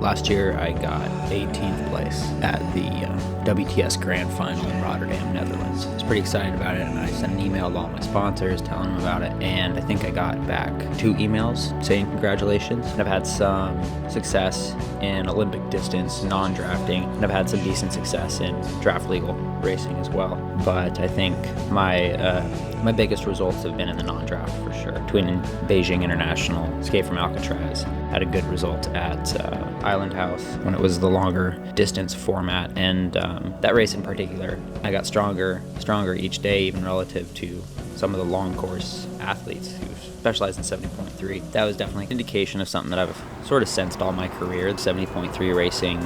Last year, I got 18th place at the WTS Grand Final in Rotterdam, Netherlands. I was pretty excited about it, and I sent an email to all my sponsors telling them about it, and I think I got back 2 emails saying congratulations. And I've had some success in Olympic distance, non-drafting, and I've had some decent success in draft legal racing as well. But I think my biggest results have been in the non-draft for sure. Between Beijing International, Escape from Alcatraz, had a good result at Island House when it was the longer distance format, and that race in particular, I got stronger each day, even relative to some of the long course athletes who specialize in 70.3. That was definitely an indication of something that I've sort of sensed all my career. The 70.3 racing,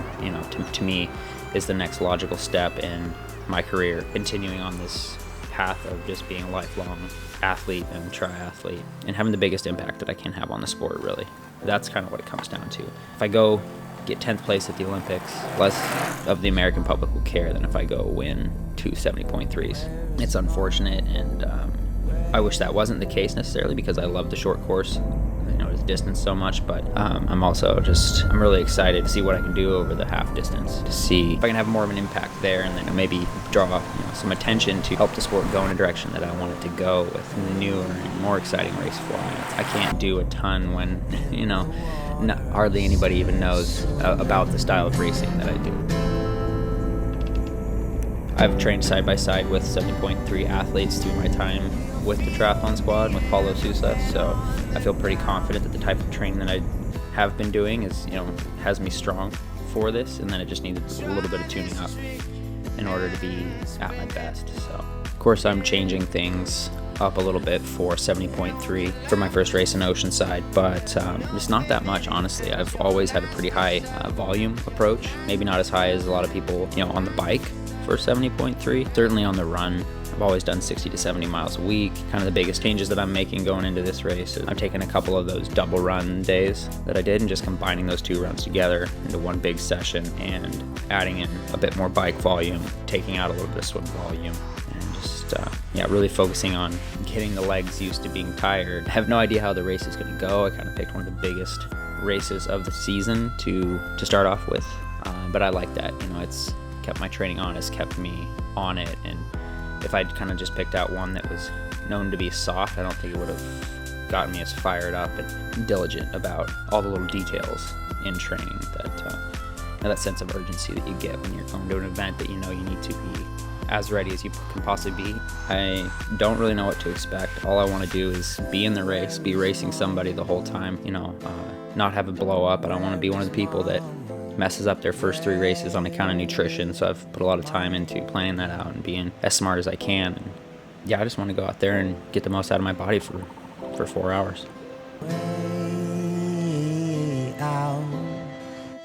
to me, is the next logical step in my career, continuing on this path of just being a lifelong athlete and triathlete and having the biggest impact that I can have on the sport, really. That's kind of what it comes down to. If I go get 10th place at the Olympics, less of the American public will care than if I go win 2 70.3s. It's unfortunate, and I wish that wasn't the case necessarily, because I love the short course, the distance so much, but I'm really excited to see what I can do over the half distance, to see if I can have more of an impact there, and then maybe draw some attention to help the sport go in a direction that I want it to go, with newer and more exciting race formats. I can't do a ton when hardly anybody even knows about the style of racing that I do. I've trained side by side with 70.3 athletes through my time with the triathlon squad, with Paulo Sousa, so I feel pretty confident that the type of training that I have been doing has me strong for this, and then it just needs a little bit of tuning up in order to be at my best. So, of course, I'm changing things up a little bit for 70.3 for my first race in Oceanside, but it's not that much, honestly. I've always had a pretty high volume approach, maybe not as high as a lot of people on the bike for 70.3, certainly on the run. I've always done 60 to 70 miles a week. Kind of the biggest changes that I'm making going into this race is I've taken a couple of those double run days that I did and just combining those 2 runs together into one big session, and adding in a bit more bike volume, taking out a little bit of swim volume, and just really focusing on getting the legs used to being tired. I have no idea how the race is going to go. I kind of picked one of the biggest races of the season to start off with, but I like that. It's kept my training honest, kept me on it, and if I'd kind of just picked out one that was known to be soft, I don't think it would have gotten me as fired up and diligent about all the little details in training, that sense of urgency that you get when you're going to an event that you need to be as ready as you can possibly be. I don't really know what to expect. All I want to do is be in the race, be racing somebody the whole time, not have it blow up. I don't want to be one of the people that messes up their first 3 races on account of nutrition, so I've put a lot of time into planning that out and being as smart as I can. And I just want to go out there and get the most out of my body for 4 hours. Way out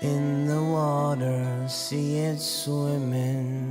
in the water, see it swimming.